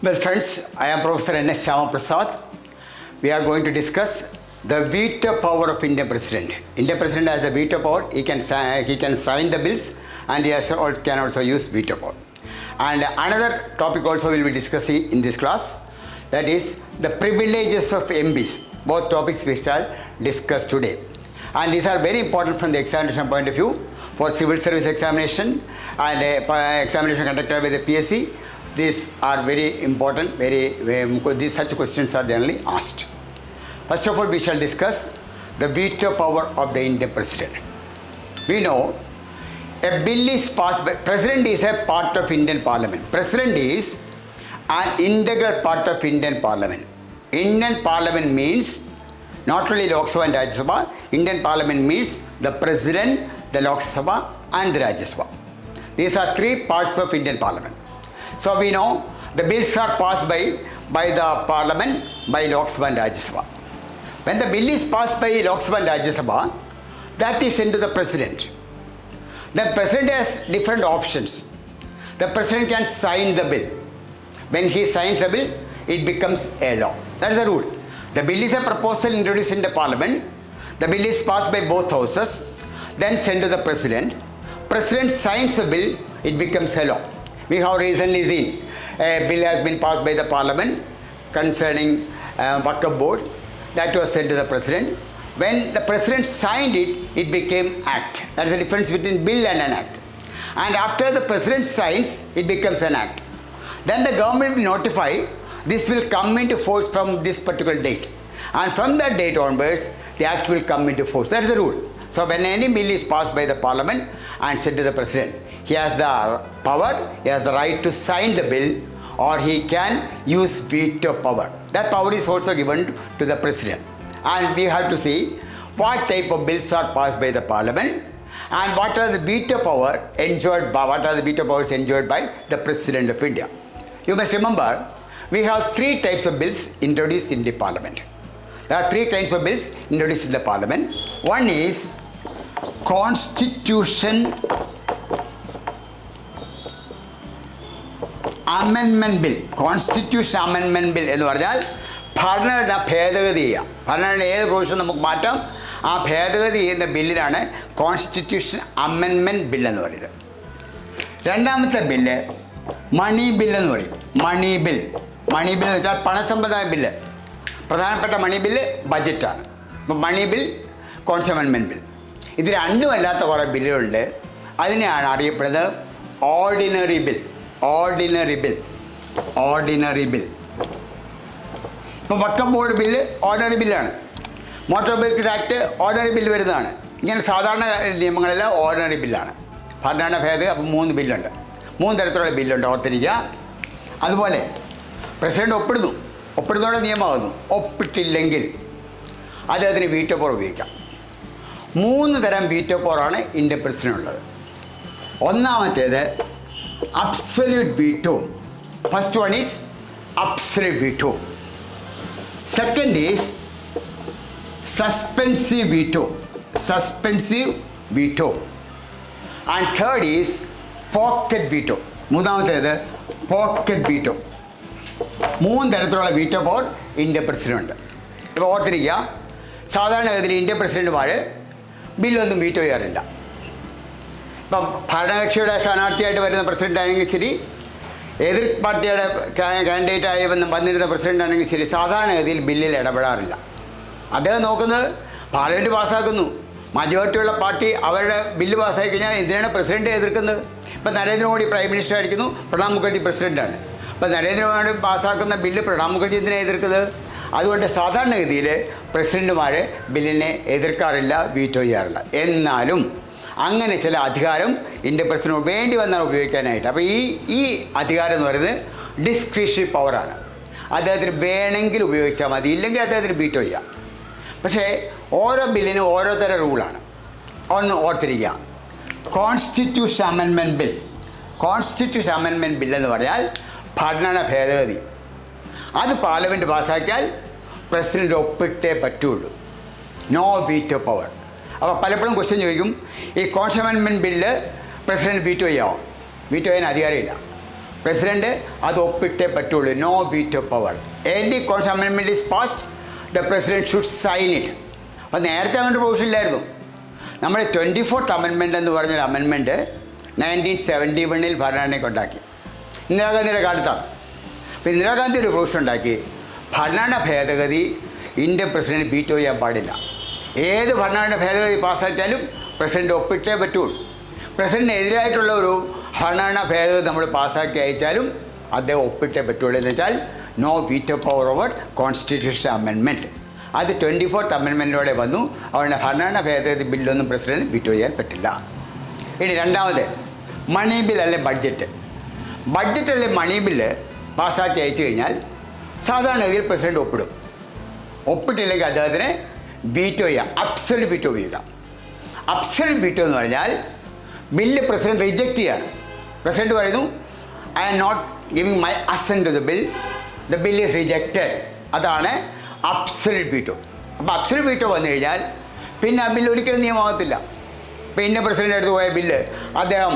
Well, friends, I am Professor N.S. Shyama Prasad. We are going to discuss the veto power of Indian President. Indian President has the veto power. He can sign the bills, and he can also use veto power. And another topic also we will be discussing in this class, that is the privileges of MPs. Both topics we shall discuss today. And these are very important from the examination point of view for civil service examination and examination conducted by the PSC. These are very important, such questions are generally asked. First of all, we shall discuss the veto power of the Indian President. We know a bill is passed by, President is a part of Indian Parliament. President is an integral part of Indian Parliament. Indian Parliament means not only Lok Sabha and Rajya Sabha, Indian Parliament means the President, the Lok Sabha and the Rajya Sabha. These are three parts of Indian Parliament. So we know the bills are passed by the Parliament, by Lok Sabha and Rajya Sabha. When the bill is passed by Lok Sabha and Rajya Sabha, that is sent to the President. The President has different options. The President can sign the bill. When he signs the bill, it becomes a law. That is the rule. The bill is a proposal introduced in the Parliament. The bill is passed by both houses, then sent to the President. President signs the bill, it becomes a law. We have recently seen a bill has been passed by the Parliament concerning Waqf Board. That was sent to the President. When the President signed it, it became act. That is the difference between bill and an act. And after the President signs, it becomes an act. Then the government will notify this will come into force from this particular date. And from that date onwards, the act will come into force. That is the rule. So when any bill is passed by the Parliament and sent to the President, he has the power, he has the right to sign the bill, or he can use veto power. That power is also given to the President. And we have to see what type of bills are passed by the Parliament and what are the veto powers enjoyed by the President of India. You must remember, we have three types of bills introduced in the Parliament. There are three kinds of bills introduced in the Parliament. One is Constitution Amendment Bill. Constitution Amendment Bill എന്ന് പറഞ്ഞാൽ ഭരണഘടന ഭേദഗതി ചെയ്യുക. ഭരണഘടന ഏത് provision നമുക്ക് മാറ്റാം, ആ ഭേദഗതി ചെയ്യുന്ന ബില്ലിനാണ് കോൺസ്റ്റിറ്റ്യൂഷൻ അമെൻമെൻറ്റ് ബിൽ എന്ന് പറയുന്നത്. രണ്ടാമത്തെ ബില്ല് മണി ബില്ലെന്ന് പറയും. മണി ബിൽ എന്ന് വെച്ചാൽ പണസംബന്ധമായ ബില്ല്. പ്രധാനപ്പെട്ട മണി ബില്ല് ബജറ്റാണ്. അപ്പോൾ money bill, constitution amendment bill. ഇത് രണ്ടും അല്ലാത്ത കുറേ ബില്ലുകളുണ്ട്. അതിനെയാണ് അറിയപ്പെടുന്നത് ഓർഡിനറി ബിൽ. ഇപ്പോൾ വഖഫ് ബോർഡ് ബില്ല് ഓർഡിനറി ബില്ലാണ്. Motor vehicle act ordinary bill വരുന്നതാണ്. ഇങ്ങനെ സാധാരണ നിയമങ്ങളെല്ലാം ഓർഡിനറി ബില്ലാണ്. ഭരണഘടന ഭേദഗതി അപ്പോൾ 3 ബില്ലുണ്ട്. 3 തരത്തിലുള്ള ബില്ലുണ്ട്, ഓർത്തിരിക്കുക. അതുപോലെ പ്രസിഡന്റ് ഒപ്പിടുന്നതോടെ നിയമമാകുന്നു. ഒപ്പിട്ടില്ലെങ്കിൽ അദ്ദേഹത്തിന് വീറ്റോ പവർ ഉപയോഗിക്കാം. 3 തരം വീറ്റോ പവറാണ് ഇന്ത്യൻ പ്രസിഡന്റിനുള്ളത്. ഒന്നാമത്തേത് absolute veto. First one is absolute veto. Second is suspensive veto. And third is pocket veto. മൂന്നാമത്തേത് പോക്കറ്റ് വീറ്റോ. 3 തരത്തിലുള്ള വീറ്റോ പവർ ഇന്ത്യൻ പ്രസിഡന്റ്. ഇപ്പോൾ ഓർത്തിരിക്കുക, സാധാരണഗതിയിൽ ഇന്ത്യൻ പ്രസിഡന്റുമാർ ബില്ലൊന്നും വീറ്റോ ചെയ്യാറില്ല. ഇപ്പം ഭരണകക്ഷിയുടെ സ്ഥാനാർത്ഥിയായിട്ട് വരുന്ന പ്രസിഡന്റ് ആണെങ്കിൽ ശരി, എതിർ പാർട്ടിയുടെ കാൻഡിഡേറ്റായി വന്നിരുന്ന പ്രസിഡന്റ് ആണെങ്കിൽ ശരി, സാധാരണഗതിയിൽ ബില്ലിൽ ഇടപെടാറില്ല. അദ്ദേഹം നോക്കുന്നത് പാർലമെൻറ്റ് പാസ്സാക്കുന്നു, മജോറിറ്റിയുള്ള പാർട്ടി അവരുടെ ബില്ല് പാസ്സാക്കി കഴിഞ്ഞാൽ എന്തിനാണ് പ്രസിഡന്റ് എതിർക്കുന്നത്? ഇപ്പം നരേന്ദ്രമോദി പ്രൈം മിനിസ്റ്റർ ആയിരിക്കുന്നു, പ്രണബ് മുഖർജി പ്രസിഡന്റാണ്. ഇപ്പം നരേന്ദ്രമോദി പാസ്സാക്കുന്ന ബില്ല് പ്രണബ് മുഖർജി എന്തിനാണ് എതിർക്കുന്നത്? അതുകൊണ്ട് സാധാരണഗതിയിൽ പ്രസിഡന്റുമാർ ബില്ലിനെ എതിർക്കാറില്ല, വീറ്റോ ചെയ്യാറില്ല. എന്നാലും അങ്ങനെ ചില അധികാരം ഇന്ത്യൻ പ്രസിഡന്റ് വേണ്ടി വന്നാൽ ഉപയോഗിക്കാനായിട്ട്. അപ്പോൾ ഈ അധികാരം എന്ന് പറയുന്നത് ഡിസ്ക്രിഷണറി പവറാണ്. അദ്ദേഹത്തിന് വേണമെങ്കിൽ ഉപയോഗിച്ചാൽ മതി, ഇല്ലെങ്കിൽ അദ്ദേഹത്തിന് വീറ്റോ ചെയ്യാം. പക്ഷേ ഓരോ ബില്ലിനും ഓരോ തരം റൂളാണ്. ഒന്ന് ഓർത്തിരിക്കുക, കോൺസ്റ്റിറ്റ്യൂഷൻ അമെൻമെൻറ്റ് ബിൽ എന്ന് പറഞ്ഞാൽ ഭരണഘടന ഭേദഗതി. അത് പാർലമെൻറ്റ് പാസ്സാക്കിയാൽ പ്രസിഡന്റ് ഒപ്പിട്ടേ പറ്റുള്ളൂ. No veto power. അപ്പോൾ പലപ്പോഴും ക്വസ്റ്റ്യൻ ചോദിക്കും, ഈ constitution amendment bill president veto ചെയ്യാമോ? വീറ്റോ ചെയ്യാൻ അധികാരമില്ല. പ്രസിഡൻറ്റ് അത് ഒപ്പിട്ടേ പറ്റുള്ളൂ. No veto power. Any constitution amendment is passed, the president should sign it. അപ്പോൾ നേരത്തെ അങ്ങനെ പ്രൊവിഷൻ ഇല്ലായിരുന്നു. നമ്മൾ 24th അമെൻമെൻറ്റ് എന്ന് പറഞ്ഞൊരു അമെൻമെൻറ്റ് 1971 ഭരണഘടനയ്ക്ക് ഉണ്ടാക്കി. ഇന്ദിരാഗാന്ധിയുടെ കാലത്താണ്. അപ്പോൾ ഇന്ദിരാഗാന്ധി ഒരു പ്രൊവിഷൻ ഉണ്ടാക്കി, ഭരണഘടന ഭേദഗതി ഇന്ത്യൻ പ്രസിഡന്റ് വീറ്റോ ചെയ്യാൻ പാടില്ല. ഏത് ഭരണഘടന ഭേദഗതി പാസ്സാക്കിയാലും പ്രസിഡന്റ് ഒപ്പിട്ടേ പറ്റുള്ളൂ. പ്രസിഡന്റിനെതിരായിട്ടുള്ള ഒരു ഭരണഘടന ഭേദഗതി നമ്മൾ പാസ്സാക്കി അയച്ചാലും അദ്ദേഹം ഒപ്പിട്ടേ പറ്റുള്ളൂ. എന്ന് വെച്ചാൽ no veto power over constitution amendment. അത് 24th അമെൻമെൻറ്റോടെ വന്നു. അതുകൊണ്ട് ഭരണഘടന ഭേദഗതി ബില്ലൊന്നും പ്രസിഡന്റ് വീറ്റോ ചെയ്യാൻ പറ്റില്ല. ഇനി രണ്ടാമത് മണി ബിൽ അല്ലെ ബഡ്ജറ്റ്. ബഡ്ജറ്റ് അല്ലെ മണി ബില്ല് പാസ്സാക്കി അയച്ചു കഴിഞ്ഞാൽ സാധാരണഗതിയിൽ പ്രസിഡന്റ് ഒപ്പിടും. ഒപ്പിട്ടില്ലെങ്കിൽ അദ്ദേഹത്തിന് വീറ്റോ ചെയ്യാം, അബ്സല്യൂട്ട് വീറ്റോ ചെയ്യാം. അബ്സല്യൂട്ട് വീറ്റോ എന്ന് പറഞ്ഞാൽ ബില്ല് പ്രസിഡന്റ് റിജക്റ്റ് ചെയ്യാണ്. പ്രസിഡന്റ് പറയുന്നു I am not giving my assent to the bill is rejected. അതാണ് അബ്സല്യൂട്ട് വീറ്റോ. അപ്പോൾ അബ്സല്യൂട്ട് വീറ്റോ വന്നു കഴിഞ്ഞാൽ പിന്നെ ആ ബില്ല് ഒരിക്കലും നിയമമാകത്തില്ല. ഇപ്പോൾ ഇന്ത്യൻ പ്രസിഡന്റ് എടുത്ത് പോയ ബില്ല് അദ്ദേഹം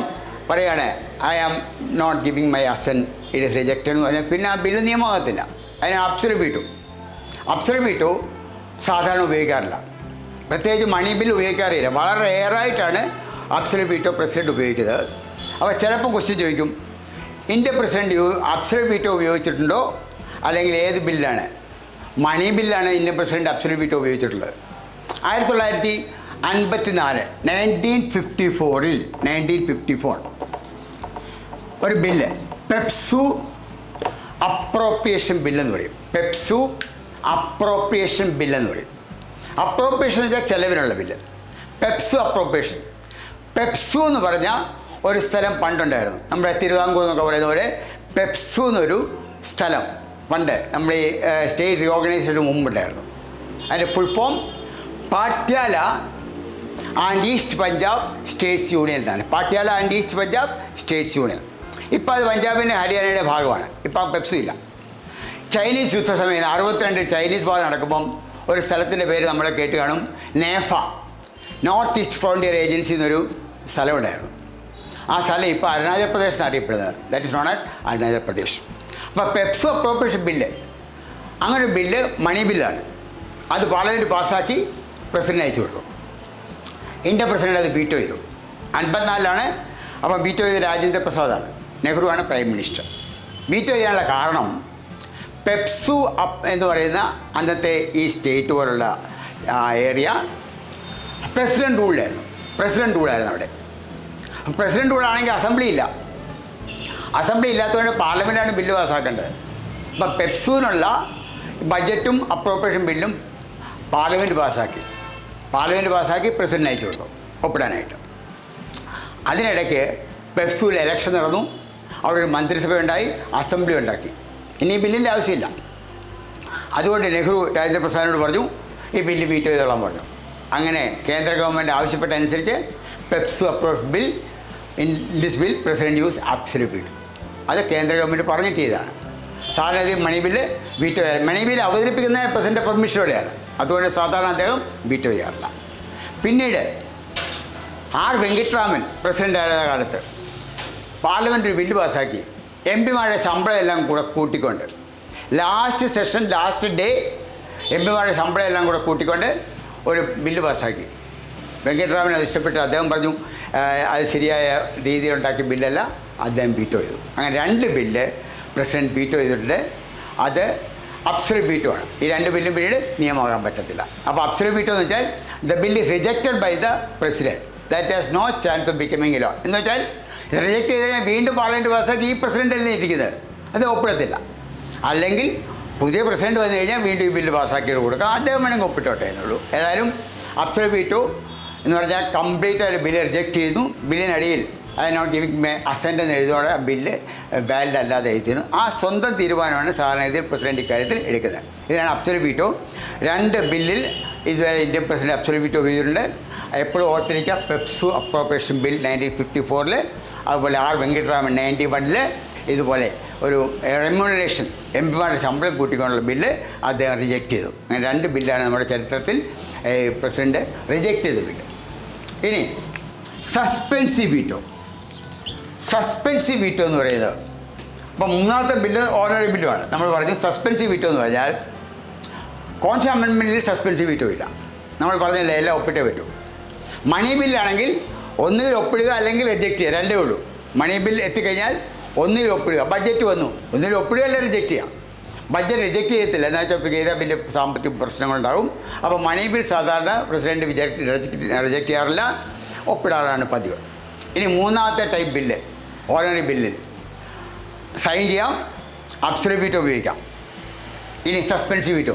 പറയുകയാണ് I am not giving my assent it is rejected എന്ന് പറഞ്ഞാൽ പിന്നെ ആ ബില്ല് നിയമമാകത്തില്ല. അതിനാണ് അബ്സല്യൂട്ട് വീറ്റോ. അബ്സല്യൂട്ട് വീറ്റോ സാധാരണ ഉപയോഗിക്കാറില്ല, പ്രത്യേകിച്ച് മണി ബിൽ ഉപയോഗിക്കാറില്ല. വളരെ റെയറായിട്ടാണ് അബ്സല്യൂട്ട് വീറ്റോ പ്രസിഡന്റ് ഉപയോഗിക്കുന്നത്. അപ്പോൾ ചിലപ്പോൾ ക്വസ്റ്റ്യൻ ചോദിക്കും, ഇന്ത്യൻ പ്രസിഡന്റ് അബ്സല്യൂട്ട് വീറ്റോ ഉപയോഗിച്ചിട്ടുണ്ടോ, അല്ലെങ്കിൽ ഏത് ബില്ലാണ്? മണി ബില്ലാണ് ഇന്ത്യൻ പ്രസിഡന്റ് അബ്സല്യൂട്ട് വീറ്റോ ഉപയോഗിച്ചിട്ടുള്ളത്. 1954 1954 ഒരു ബില്ല് പെപ്സു അപ്രോപ്രിയേഷൻ ബില്ലെന്ന് പറയും. പെപ്സു അപ്രോപ്രിയേഷൻ ബില്ലെന്ന് പറയും. അപ്രോപ്രിയേഷൻ എന്ന് വെച്ചാൽ ചെലവിനുള്ള ബില്ല്. പെപ്സു അപ്രോപ്രിയേഷൻ. പെപ്സു എന്ന് പറഞ്ഞാൽ ഒരു സ്ഥലം പണ്ടുണ്ടായിരുന്നു. നമ്മുടെ തിരുവിതാംകൂർ എന്നൊക്കെ പറയുന്ന പോലെ പെപ്സു എന്നൊരു സ്ഥലം പണ്ട് നമ്മുടെ ഈ സ്റ്റേറ്റ് റീഓർഗനൈസേഷന് മുമ്പുണ്ടായിരുന്നു. അതിൻ്റെ full form Patiala and East Punjab States Union എന്നാണ്. Patiala and East Punjab States Union. ഇപ്പോൾ അത് പഞ്ചാബിൻ്റെ ഹരിയാനയുടെ ഭാഗമാണ്. ഇപ്പോൾ പെപ്സു ഇല്ല. ചൈനീസ് യുദ്ധ സമയം 62 ചൈനീസ് വാർ നടക്കുമ്പം ഒരു സ്ഥലത്തിൻ്റെ പേര് നമ്മൾ കേട്ട് കാണും, നേഫ, നോർത്ത് ഈസ്റ്റ് ഫ്രോണ്ടിയർ ഏജൻസി എന്നൊരു സ്ഥലമുണ്ടായിരുന്നു. ആ സ്ഥലം ഇപ്പോൾ അരുണാചൽ പ്രദേശ് എന്നറിയപ്പെടുന്നത്. That is known as Arunachal Pradesh. അപ്പോൾ പെപ്സു അപ്രോപ്രിയേഷൻ ബില്ല്, അങ്ങനെ ഒരു ബില്ല് മണി ബില്ലാണ്. അത് പാർലമെൻറ്റ് പാസ്സാക്കി പ്രസിഡന്റ് അയച്ചു കൊടുത്തു. ഇന്ത്യൻ പ്രസിഡന്റ് അത് വീറ്റോ ചെയ്തു. 54 അപ്പം വീറ്റോ ചെയ്ത രാജേന്ദ്ര പ്രസാദാണ്. നെഹ്റുവാണ് പ്രൈം മിനിസ്റ്റർ. വീറ്റോ ചെയ്യാനുള്ള കാരണം പെപ്സു എന്ന് പറയുന്ന അന്നത്തെ ഈ സ്റ്റേറ്റ് പോലുള്ള ഏരിയ പ്രസിഡന്റ് റൂളിലായിരുന്നു. അവിടെ പ്രസിഡന്റ് റൂളാണെങ്കിൽ അസംബ്ലി ഇല്ല. അസംബ്ലി ഇല്ലാത്തതുകൊണ്ട് പാർലമെൻറ്റാണ് ബില്ല് പാസ്സാക്കേണ്ടത്. അപ്പം പെപ്സുവിനുള്ള ബഡ്ജറ്റും അപ്രോപ്രിയേഷൻ ബില്ലും പാർലമെൻറ്റ് പാസ്സാക്കി പ്രസിഡന്റ് അയച്ചു കൊടുത്തു ഒപ്പിടാനായിട്ട്. അതിനിടയ്ക്ക് പെപ്സുവിൽ ഇലക്ഷൻ നടന്നു. അവിടെ ഒരു മന്ത്രിസഭ ഉണ്ടായി, അസംബ്ലി ഉണ്ടാക്കി. ഇനി ഈ ബില്ലിൻ്റെ ആവശ്യമില്ല. അതുകൊണ്ട് നെഹ്റു രാജേന്ദ്ര പ്രസാദിനോട് പറഞ്ഞു ഈ ബില്ല് വീറ്റോ ചെയ്തോളാൻ പറഞ്ഞു. അങ്ങനെ കേന്ദ്ര ഗവൺമെൻറ് ആവശ്യപ്പെട്ട അനുസരിച്ച് PEPSU appropriation bill in this bill president use absolute veto. അത് കേന്ദ്ര ഗവൺമെൻറ് പറഞ്ഞിട്ട് ചെയ്തതാണ്. സാധാരണ മണി ബില്ല് വീറ്റോ ചെയ്യാൻ, മണി ബില്ല് അവതരിപ്പിക്കുന്ന പ്രസിഡന്റ് പെർമിഷനോടെയാണ്. അതുകൊണ്ട് സാധാരണ അദ്ദേഹം വീറ്റോ ചെയ്യാറില്ല. പിന്നീട് ആർ വെങ്കിട്ടരാമൻ പ്രസിഡന്റ് ആയ കാലത്ത് പാർലമെൻറ്റ് ഒരു ബില്ല് പാസ്സാക്കി. എം പിമാരുടെ ശമ്പളം എല്ലാം കൂടെ കൂട്ടിക്കൊണ്ട് ലാസ്റ്റ് ഡേ എം പിമാരുടെ ശമ്പളം എല്ലാം കൂടെ കൂട്ടിക്കൊണ്ട് ഒരു ബില്ല് പാസ്സാക്കി. വെങ്കിട്ടരാമൻ അത് ഇഷ്ടപ്പെട്ട് അദ്ദേഹം പറഞ്ഞു അത് ശരിയായ രീതിയിലുണ്ടാക്കിയ ബില്ലല്ല, അദ്ദേഹം വീറ്റോ ചെയ്തു. അങ്ങനെ 2 ബില്ല് പ്രസിഡന്റ് വീറ്റോ ചെയ്തിട്ടുണ്ട്. അത് അബ്സല്യൂട്ട് വീറ്റോ ആണ്. ഈ 2 ബില്ലും പിന്നീട് നിയമമാകാൻ പറ്റത്തില്ല. അപ്പോൾ അബ്സല്യൂട്ട് വീറ്റോ എന്ന് വെച്ചാൽ the bill is rejected by the president, that has no chance of becoming a law. എന്ന് വെച്ചാൽ റിജക്റ്റ് ചെയ്ത് കഴിഞ്ഞാൽ വീണ്ടും പാർലമെൻറ്റ് പാസ്സാക്കി ഈ പ്രസിഡൻ്റല്ലേ ഇരിക്കുന്നത്, അത് ഒപ്പിടത്തില്ല. അല്ലെങ്കിൽ പുതിയ പ്രസിഡന്റ് വന്നു കഴിഞ്ഞാൽ വീണ്ടും ഈ ബില്ല് പാസ്സാക്കിയിട്ട് കൊടുക്കുക, അദ്ദേഹം വേണമെങ്കിൽ ഒപ്പിട്ടോട്ടെ എന്നുള്ളൂ. ഏതായാലും അബ്സല്യൂട്ട് വീറ്റോ എന്ന് പറഞ്ഞാൽ കംപ്ലീറ്റ് ആയിട്ട് ബില്ല് റിജക്റ്റ് ചെയ്തു. ബില്ലിനടിയിൽ I not giving my assent എന്ന് എഴുതോടെ ആ ബില്ല് വാലിഡ് അല്ലാതെ എഴുതിയിരുന്നു. ആ സ്വന്തം തീരുമാനമാണ് സാധാരണഗതിയിൽ പ്രസിഡന്റ് ഇക്കാര്യത്തിൽ എടുക്കുന്നത്. ഇതാണ് അബ്സല്യൂട്ട് വീറ്റോ. 2 ബില്ലിൽ ഇതുവരെ ഇന്ത്യൻ പ്രസിഡന്റ് അബ്സല്യൂട്ട് വീറ്റോ ഉപയോഗിച്ചിട്ടുണ്ട്. എപ്പോഴും ഓർത്തിരിക്കുക, പെപ്സു അപ്രോപ്രിയേഷൻ ബിൽ 1954, അതുപോലെ ആർ വെങ്കിട്ടരാമൻ 91 ഇതുപോലെ ഒരു റെമ്യൂണറേഷൻ എം പിമാരുടെ ശമ്പളം കൂട്ടിക്കൊണ്ടുള്ള ബില്ല് അദ്ദേഹം റിജക്റ്റ് ചെയ്തു. അങ്ങനെ 2 ബില്ലാണ് നമ്മുടെ ചരിത്രത്തിൽ പ്രസിഡന്റ് റിജക്റ്റ് ചെയ്ത ബില്ല്. ഇനി സസ്പെൻസീവ് വീറ്റോ എന്ന് പറയുന്നത് അപ്പോൾ മൂന്നാമത്തെ ബില്ല് ഓർഡിനറി ബില്ലുമാണ്. നമ്മൾ പറഞ്ഞു സസ്പെൻസീവ് വീറ്റോ എന്ന് പറഞ്ഞാൽ കോൺസ്റ്റിറ്റ്യൂഷൻ അമെൻമെൻറ്റിൽ സസ്പെൻസീവ് വീറ്റോ ഇല്ല. നമ്മൾ പറഞ്ഞില്ല, എല്ലാം ഒപ്പിട്ടേ പറ്റൂ. മണി ബില്ലാണെങ്കിൽ ഒന്നുകിൽ ഒപ്പിടുക അല്ലെങ്കിൽ റിജക്റ്റ് ചെയ്യുക, രണ്ടേ ഉള്ളൂ. മണി ബിൽ എത്തിക്കഴിഞ്ഞാൽ ഒന്നുകിൽ ഒപ്പിടുക. ബഡ്ജറ്റ് വന്നു, ഒന്നുകിൽ ഒപ്പിടുക അല്ലെങ്കിൽ റിജക്റ്റ് ചെയ്യുക. ബഡ്ജറ്റ് റിജക്റ്റ് ചെയ്യത്തില്ല, എന്താ വെച്ചാൽ ചെയ്താൽ പിന്നെ സാമ്പത്തിക പ്രശ്നങ്ങളുണ്ടാകും. അപ്പോൾ മണി ബിൽ സാധാരണ പ്രസിഡൻറ്റ് റിജക്റ്റ് ചെയ്യാറില്ല, ഒപ്പിടാറാണ് പതിവ്. ഇനി മൂന്നാമത്തെ ടൈപ്പ് ബില്ല് ഓർഡിനറി ബില്ലിൽ സൈൻ ചെയ്യാം, അബ്സല്യൂട്ട് വീറ്റോ ഉപയോഗിക്കാം. ഇനി സസ്പെൻസീവ് വീറ്റോ.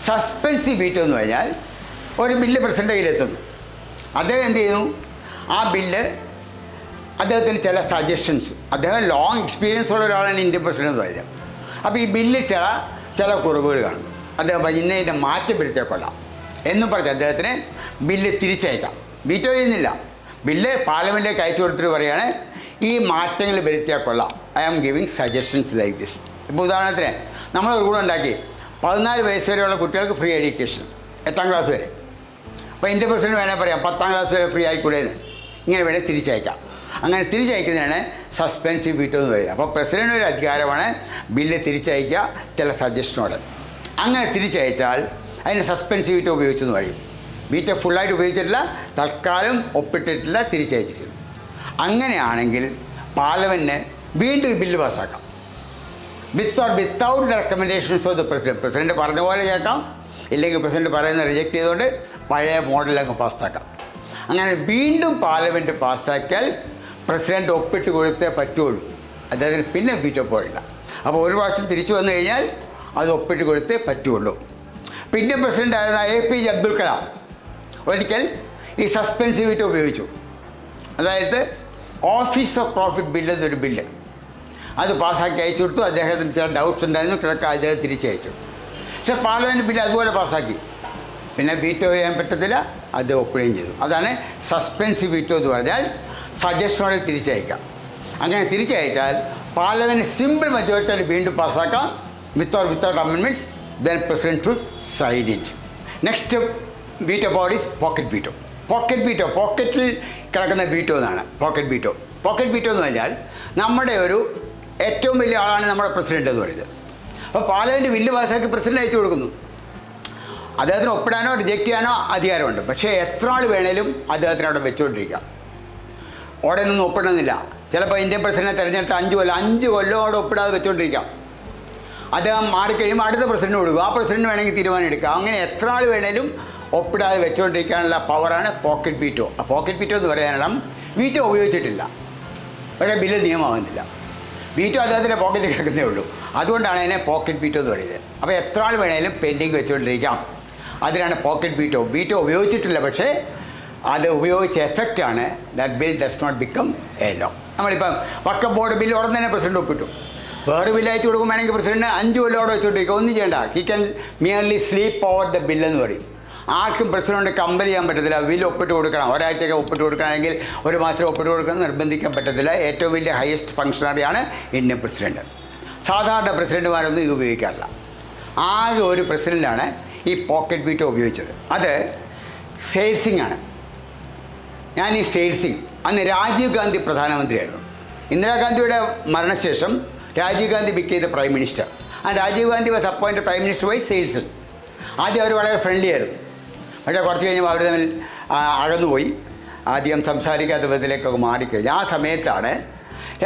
സസ്പെൻസീവ് വീറ്റോ എന്ന് പറഞ്ഞാൽ ഒരു ബില്ല് പ്രസിഡൻ്റ് കയ്യിലെത്തുന്നു, അദ്ദേഹം എന്ത് ചെയ്യുന്നു, ആ ബില്ല് അദ്ദേഹത്തിന് ചില സജഷൻസ്, അദ്ദേഹം ലോങ് എക്സ്പീരിയൻസ് ഉള്ള ഒരാളാണ് ഇന്ത്യൻ പ്രസിഡന്റ് എന്ന് പറയുന്നത്. അപ്പോൾ ഈ ബില്ലിൽ ചില കുറവുകൾ കാണുന്നു, അദ്ദേഹം ഇതിനെ മാറ്റം വരുത്തിയാൽ കൊള്ളാം എന്നും പറഞ്ഞ് അദ്ദേഹത്തിന് ബില്ല് തിരിച്ചയക്കാം. വീറ്റോ ചെയ്യുന്നില്ല, ബില്ല് പാർലമെൻറ്റിലേക്ക് അയച്ചു കൊടുത്തിട്ട് പറയുകയാണ് ഈ മാറ്റങ്ങൾ വരുത്തിയാൽ കൊള്ളാം, I am giving suggestions like this. ഇപ്പോൾ ഉദാഹരണത്തിന് നമ്മൾ ഒരു കൂടെ ഉണ്ടാക്കി 14 വയസ്സ് വരെയുള്ള കുട്ടികൾക്ക് ഫ്രീ എഡ്യൂക്കേഷൻ, 8ാം ക്ലാസ് വരെ. അപ്പോൾ ഇന്ത്യൻ പ്രസിഡന്റ് വേണേൽ പറയാം 10ാം ക്ലാസ് വരെ ഫ്രീ ആയിക്കൂടെയെന്ന്, ഇങ്ങനെ വേണേൽ തിരിച്ചയക്കാം. അങ്ങനെ തിരിച്ചയക്കുന്നതിനാണ് സസ്പെൻസീവ് വീറ്റോ എന്ന് പറയുന്നത്. അപ്പോൾ പ്രസിഡൻ്റ് ഒരു അധികാരമാണ് ബില്ല് തിരിച്ചയക്കുക ചില സജഷനോട്. അങ്ങനെ തിരിച്ചയച്ചാൽ അതിന് സസ്പെൻസീവ് വീറ്റോ ഉപയോഗിച്ചെന്ന് പറയും. വീറ്റോ ഫുള്ളായിട്ട് ഉപയോഗിച്ചിട്ടില്ല, തൽക്കാലം ഒപ്പിട്ടിട്ടില്ല, തിരിച്ചയച്ചിട്ടില്ല. അങ്ങനെയാണെങ്കിൽ പാർലമെൻറ്റിന് വീണ്ടും ഈ ബില്ല് പാസ്സാക്കാം, without recommendations of the president. President പറഞ്ഞ പോലെ ചേർക്കാം, ഇല്ലെങ്കിൽ പ്രസിഡന്റ് പറയുന്നത് റിജക്റ്റ് ചെയ്തുകൊണ്ട് പഴയ മോഡലങ്ങ് പാസ്സാക്കാം. അങ്ങനെ വീണ്ടും പാർലമെൻറ്റ് പാസ്സാക്കിയാൽ പ്രസിഡന്റ് ഒപ്പിട്ട് കൊടുത്തേ പറ്റുള്ളൂ, അദ്ദേഹത്തിന് പിന്നെ വീറ്റോ പോയില്ല. അപ്പോൾ ഒരു പ്രാവശ്യം തിരിച്ചു വന്നു കഴിഞ്ഞാൽ അത് ഒപ്പിട്ട് കൊടുത്തേ പറ്റുള്ളൂ. പിന്നെ പ്രസിഡന്റ് ആയിരുന്ന APJ അബ്ദുൽ കലാം ഒരിക്കൽ ഈ സസ്പെൻസീവ് വീറ്റോ ഉപയോഗിച്ചു. അതായത് ഓഫീസ് ഓഫ് പ്രോഫിറ്റ് ബില്ല് എന്നൊരു ബില്ല് അത് പാസ്സാക്കി അയച്ചു കൊടുത്തു. അദ്ദേഹത്തിന് ചില ഡൗട്ട്സ് ഉണ്ടായിരുന്നു, കിഴക്ക് അദ്ദേഹം തിരിച്ചയച്ചു. പക്ഷേ പാർലമെൻറ്റ് ബില്ല് അതുപോലെ പാസ്സാക്കി, പിന്നെ വീറ്റോ ചെയ്യാൻ പറ്റത്തില്ല, അത് ഒപ്പിടുകയും ചെയ്തു. അതാണ് സസ്പെൻസീവ് വീറ്റോ എന്ന് പറഞ്ഞാൽ സജഷനോടെ തിരിച്ചയക്കാം. അങ്ങനെ തിരിച്ചയച്ചാൽ പാർലമെൻറ്റ് സിമ്പിൾ മെജോറിറ്റിയായിട്ട് വീണ്ടും പാസ്സാക്കാം, without amendments. Then president should sign it. Next veto power is pocket veto. പോക്കറ്റിൽ കിടക്കുന്ന വീറ്റോ എന്നാണ് പോക്കറ്റ് വീറ്റോ. പോക്കറ്റ് വീറ്റോ എന്ന് പറഞ്ഞാൽ നമ്മുടെ ഒരു ഏറ്റവും വലിയ ആളാണ് നമ്മുടെ പ്രസിഡന്റ് എന്ന് പറയുന്നത്. അപ്പോൾ പാർലമെൻറ്റ് ബില്ല് പാസ്സാക്കി പ്രസിഡന്റ് അയച്ചു കൊടുക്കുന്നു, അദ്ദേഹത്തിന് ഒപ്പിടാനോ റിജക്റ്റ് ചെയ്യാനോ അധികാരമുണ്ട്. പക്ഷേ എത്ര ആൾ വേണേലും അദ്ദേഹത്തിന് അവിടെ വെച്ചുകൊണ്ടിരിക്കാം, അവിടെ നിന്നും ഒപ്പിടുന്നില്ല. ചിലപ്പോൾ ഇന്ത്യൻ പ്രസിഡന്റിനെ തിരഞ്ഞെടുത്ത് 5 കൊല്ലം അവിടെ ഒപ്പിടാതെ വെച്ചുകൊണ്ടിരിക്കാം. അദ്ദേഹം മാറിക്കഴിയുമ്പോൾ അടുത്ത പ്രസിഡന്റ് കൊടുക്കും, ആ പ്രസിഡന്റ് വേണമെങ്കിൽ തീരുമാനം എടുക്കാം. അങ്ങനെ എത്ര ആൾ വേണേലും ഒപ്പിടാതെ വെച്ചുകൊണ്ടിരിക്കാനുള്ള പവറാണ് പോക്കറ്റ് വീറ്റോ. ആ പോക്കറ്റ് വീറ്റോ എന്ന് പറയാനുള്ള വീറ്റോ ഉപയോഗിച്ചിട്ടില്ല, പക്ഷേ ബില്ല് നിയമമാകുന്നില്ല. വീറ്റോ അദ്ദേഹത്തിൻ്റെ പോക്കറ്റിൽ കിടക്കുന്നേ ഉള്ളൂ, അതുകൊണ്ടാണ് അതിനെ പോക്കറ്റ് വീറ്റോ എന്ന് പറയുന്നത്. അപ്പോൾ എത്ര ആൾ വേണേലും പെൻഡിങ് വെച്ചുകൊണ്ടിരിക്കാം, അതിനാണ് പോക്കറ്റ് വീറ്റോ. വീറ്റോ ഉപയോഗിച്ചിട്ടില്ല, പക്ഷേ അത് ഉപയോഗിച്ച എഫക്റ്റാണ് that bill does not become a law. നമ്മളിപ്പം വഖഫ് ബോർഡ് ബില്ല് ഉടൻ തന്നെ പ്രസിഡന്റ് ഒപ്പിട്ടു. വേറെ ബില്ല് അയച്ചു കൊടുക്കുമ്പോഴാണെങ്കിൽ പ്രസിഡന്റ് 5 കൊല്ലം അവിടെ വെച്ചുകൊണ്ടിരിക്കുക, ഒന്നും ചെയ്യേണ്ട. He can merely sleep over the ബില്ലെന്ന് പറയും. ആർക്കും പ്രസിഡന്റ് കമ്പൽ ചെയ്യാൻ പറ്റത്തില്ല, ബില്ല് ഒപ്പിട്ട് കൊടുക്കണം. ഒരാഴ്ചയൊക്കെ ഒപ്പിട്ട് കൊടുക്കണമെങ്കിൽ 1 മാസം ഒപ്പിട്ട് കൊടുക്കണം നിർബന്ധിക്കാൻ പറ്റത്തില്ല. ഏറ്റവും വലിയ ഹയസ്റ്റ് ഫംഗ്ഷണറിയാണ് ഇന്ത്യൻ പ്രസിഡന്റ്. സാധാരണ പ്രസിഡന്റുമാരൊന്നും ഇത് ഉപയോഗിക്കാറില്ല. ആകെ ഒരു പ്രസിഡന്റാണ് ഈ പോക്കറ്റ് വീറ്റോ ഉപയോഗിച്ചത്, അത് സെയിൽ സിംഗ് ആണ്. ഞാൻ ഈ സെയിൽ സിംഗ് അന്ന് രാജീവ് ഗാന്ധി പ്രധാനമന്ത്രിയായിരുന്നു. ഇന്ദിരാഗാന്ധിയുടെ മരണശേഷം Rajiv Gandhi became the prime minister. And Rajiv Gandhi was appointed prime minister by Zail Singh. ആദ്യം അവർ വളരെ ഫ്രണ്ട്ലി ആയിരുന്നു, പക്ഷേ കുറച്ച് കഴിഞ്ഞപ്പോൾ അവർ തമ്മിൽ അകന്നുപോയി, ആദ്യം സംസാരിക്കാത്ത വിധത്തിലേക്കൊക്കെ മാറിക്കഴിഞ്ഞു. ആ സമയത്താണ്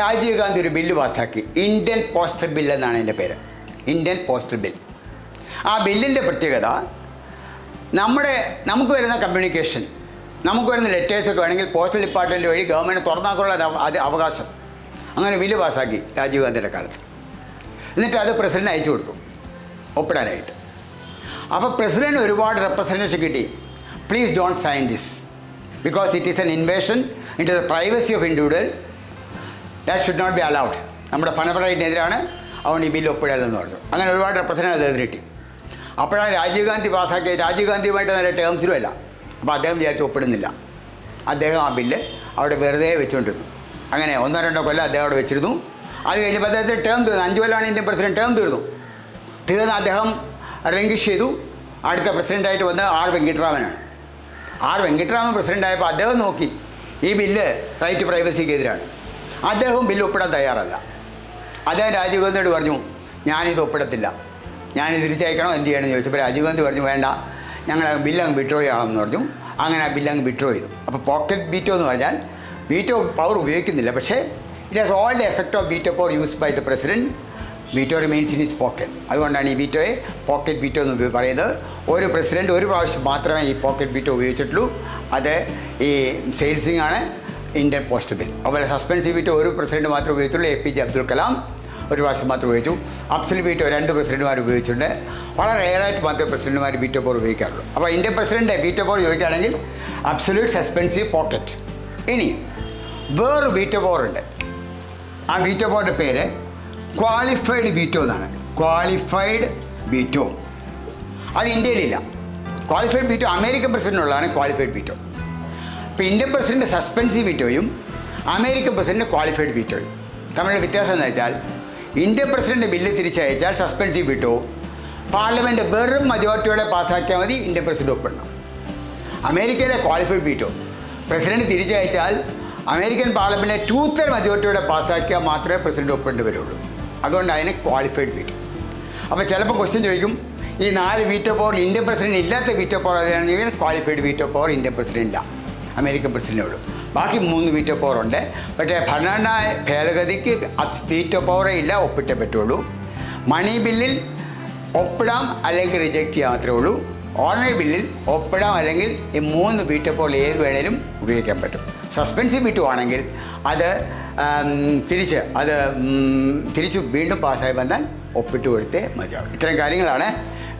രാജീവ് ഗാന്ധി ഒരു ബില്ല് പാസ്സാക്കി, ഇന്ത്യൻ പോസ്റ്റൽ ബിൽ എന്നാണ് അതിൻ്റെ പേര്, ഇന്ത്യൻ പോസ്റ്റൽ ബിൽ. ആ ബില്ലിൻ്റെ പ്രത്യേകത നമുക്ക് വരുന്ന കമ്മ്യൂണിക്കേഷൻ, നമുക്ക് വരുന്ന ലെറ്റേഴ്സൊക്കെ വേണമെങ്കിൽ പോസ്റ്റൽ ഡിപ്പാർട്ട്മെൻറ്റ് വഴി ഗവൺമെൻറ് തുറന്നാക്കുള്ള അവകാശം. അങ്ങനെ ബില്ല് പാസ്സാക്കി രാജീവ് ഗാന്ധിയുടെ കാലത്ത്. എന്നിട്ട് അത് പ്രസിഡന്റ് അയച്ചു കൊടുത്തു ഒപ്പിടാനായിട്ട്. അപ്പോൾ പ്രസിഡന്റ് ഒരുപാട് റെപ്രസെൻറ്റേഷൻ കിട്ടി. Please don't sign this because it is an invasion into the privacy of individual, that should not be allowed. നമ്മുടെ ഫണ്ടമെൻ്റലിനെതിരാണ്, അതുകൊണ്ട് ഈ ബില്ല് ഒപ്പിടരുതെന്ന് പറഞ്ഞു. അങ്ങനെ ഒരുപാട് റെപ്രസെൻറ്റേഷൻ അദ്ദേഹത്തിന് കിട്ടി. അപ്പോഴാണ് രാജീവ് ഗാന്ധി പാസ്സാക്കിയ, രാജീവ് ഗാന്ധിയുമായിട്ട് നല്ല ടേംസിലും അല്ല. അപ്പോൾ അദ്ദേഹം വിചാരിച്ച് ഒപ്പിടുന്നില്ല. അദ്ദേഹം ആ ബില്ല് അവിടെ വെറുതെ വെച്ചുകൊണ്ടിരുന്നു. അങ്ങനെ 1-2 കൊല്ലം അദ്ദേഹം അവിടെ വെച്ചിരുന്നു. അത് കഴിഞ്ഞപ്പോൾ അദ്ദേഹത്തിന് ടേം തീർന്നു. 5 കൊല്ലമാണ് ഇന്ത്യൻ പ്രസിഡന്റ്, ടേം തീർന്ന് അദ്ദേഹം റിലിംഗ്വിഷ് ചെയ്തു. അടുത്ത പ്രസിഡൻ്റായിട്ട് വന്ന് ആർ വെങ്കിട്ടരാമനാണ്. ആർ വെങ്കിട്ടരാമൻ പ്രസിഡൻ്റായപ്പോൾ അദ്ദേഹം നോക്കി ഈ ബില്ല് റൈറ്റ് ടു പ്രൈവസിക്ക് എതിരാണ്. അദ്ദേഹം ബില്ല് ഒപ്പിടാൻ തയ്യാറല്ല. അദ്ദേഹം രാജീവ് ഗാന്ധിയോട് പറഞ്ഞു ഞാനിത് ഒപ്പിടത്തില്ല, ഞാനിത് തിരിച്ചയക്കണോ എന്ത് ചെയ്യണമെന്ന് ചോദിച്ചപ്പോൾ രാജീവ് ഗാന്ധി പറഞ്ഞു വേണ്ട, ഞങ്ങൾ ബില്ല് അങ്ങ് വിഡ്രോ ചെയ്യണമെന്ന് പറഞ്ഞു. അങ്ങനെ ആ ബില്ല് അങ്ങ് വിഡ്രോ ചെയ്തു. അപ്പോൾ പോക്കറ്റ് വീറ്റോ എന്ന് പറഞ്ഞാൽ വീറ്റോ പവർ ഉപയോഗിക്കുന്നില്ല, പക്ഷേ it has all the effect of veto power used by the president. Veto remains in his pocket. അതുകൊണ്ടാണ് ഈ വീറ്റോയെ പോക്കറ്റ് വീറ്റോ എന്ന് പറയുന്നത്. ഒരു പ്രസിഡന്റ് ഒരു പ്രാവശ്യം മാത്രമേ ഈ പോക്കറ്റ് വീറ്റോ ഉപയോഗിച്ചിട്ടുള്ളൂ. അത് ഈ സെയിൽസിംഗ് ആണ് ഇന്ത്യൻ പോസ്റ്റ് ബിൽ. അതുപോലെ സസ്പെൻസീവ് വീറ്റോ ഒരു പ്രസിഡന്റ് മാത്രമേ ഉപയോഗിച്ചുള്ളൂ. APJ അബ്ദുൽ കലാം ഒരു പ്രാവശ്യം മാത്രം ഉപയോഗിച്ചു. അബ്സല്യൂട്ട് വീറ്റോ 2 പ്രസിഡന്റുമാർ ഉപയോഗിച്ചിട്ടുണ്ട്. വളരെ റെയറായിട്ട് മാത്രമേ പ്രസിഡന്റുമാർ വീറ്റോ പവർ ഉപയോഗിക്കാറുള്ളൂ. അപ്പോൾ ഇന്ത്യൻ പ്രസിഡന്റ് വീറ്റോ പവർ ഉപയോഗിക്കുകയാണെങ്കിൽ അബ്സല്യൂട്ട്, സസ്പെൻസീവ്, പോക്കറ്റ്. ഇനി വേറൊരു വീറ്റോ പവർ ഉണ്ട്. ആ വീറ്റോ പവറിൻ്റെ പേര് ക്വാളിഫൈഡ് വീറ്റോ എന്നാണ്. ക്വാളിഫൈഡ് വീറ്റോ അത് ഇന്ത്യയിലില്ല. ക്വാളിഫൈഡ് വീറ്റോ അമേരിക്കൻ പ്രസിഡന്റിനുള്ളതാണ് ക്വാളിഫൈഡ് വീറ്റോ. ഇപ്പോൾ ഇന്ത്യൻ പ്രസിഡന്റ് സസ്പെൻസീവ് വീറ്റോയും അമേരിക്കൻ പ്രസിഡന്റ് ക്വാളിഫൈഡ് വീറ്റോയും തമ്മിലുള്ള വ്യത്യാസം എന്ന് വെച്ചാൽ ഇന്ത്യൻ പ്രസിഡന്റ് ബില്ല് തിരിച്ചയച്ചാൽ സസ്പെൻസീവ് വീറ്റോ പാർലമെൻറ്റ് വെറും മജോറിറ്റിയോടെ പാസ്സാക്കിയാൽ മതി, ഇന്ത്യൻ പ്രസിഡന്റ് ഒപ്പിടണം. അമേരിക്കയിലെ ക്വാളിഫൈഡ് വീറ്റോ പ്രസിഡന്റ് തിരിച്ചയച്ചാൽ അമേരിക്കൻ പാർലമെൻറ്റിലെ 2/3 മജോറിറ്റിയോടെ പാസ്സാക്കിയാൽ മാത്രമേ പ്രസിഡന്റ് ഒപ്പിടേണ്ടി വരുള്ളൂ. അതുകൊണ്ട് അതിന് ക്വാളിഫൈഡ് വീറ്റോ. അപ്പോൾ ചിലപ്പോൾ ക്വസ്റ്റ്യൻ ചോദിക്കും, ഈ 4 വീറ്റോ പവർ ഇന്ത്യൻ പ്രസിഡന്റ് ഇല്ലാത്ത വീറ്റോ പവർ ഏതാണെന്ന് ചോദിച്ചാൽ qualified veto power Indian president ഇല്ല, അമേരിക്കൻ പ്രസിഡന്റേ ഉള്ളൂ. ബാക്കി 3 വീറ്റോ പവർ ഉണ്ട്. പക്ഷേ ഭരണഘടനാ ഭേദഗതിക്ക് വീറ്റോ പവറേ ഇല്ല, ഒപ്പിട്ടേ പറ്റുള്ളൂ. മണി ബില്ലിൽ ഒപ്പിടാം അല്ലെങ്കിൽ റിജക്റ്റ് ചെയ്യാൻ മാത്രമേ ഉള്ളൂ. ഓർഡിനറി ബില്ലിൽ ഒപ്പിടാം അല്ലെങ്കിൽ ഈ 3 വീറ്റോ പവർ ഏത് വേണേലും ഉപയോഗിക്കാൻ പറ്റും. സസ്പെൻസീവ് വീറ്റോ ആണെങ്കിൽ അത് തിരിച്ച് വീണ്ടും പാസ്സായി വന്നാൽ ഒപ്പിട്ട് കൊടുത്തേ മതിയാവും. ഇത്തരം കാര്യങ്ങളാണ്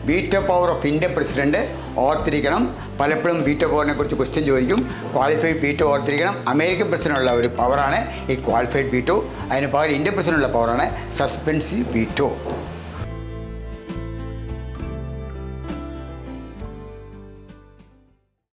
veto power of Indian president. ഓർത്തിരിക്കണം. പലപ്പോഴും വീറ്റോ പവറിനെ കുറിച്ച് ക്വസ്റ്റ്യൻ ചോദിക്കും. ക്വാളിഫൈഡ് വീറ്റോ ഓർത്തിരിക്കണം. അമേരിക്കൻ പ്രസിഡന്റിനുള്ള ഒരു പവറാണ് ഈ ക്വാളിഫൈഡ് വീറ്റോ. അതിന് പകരം ഇന്ത്യൻ പ്രസിഡന്റിനുള്ള പവറാണ് സസ്പെൻസീവ് വീറ്റോ.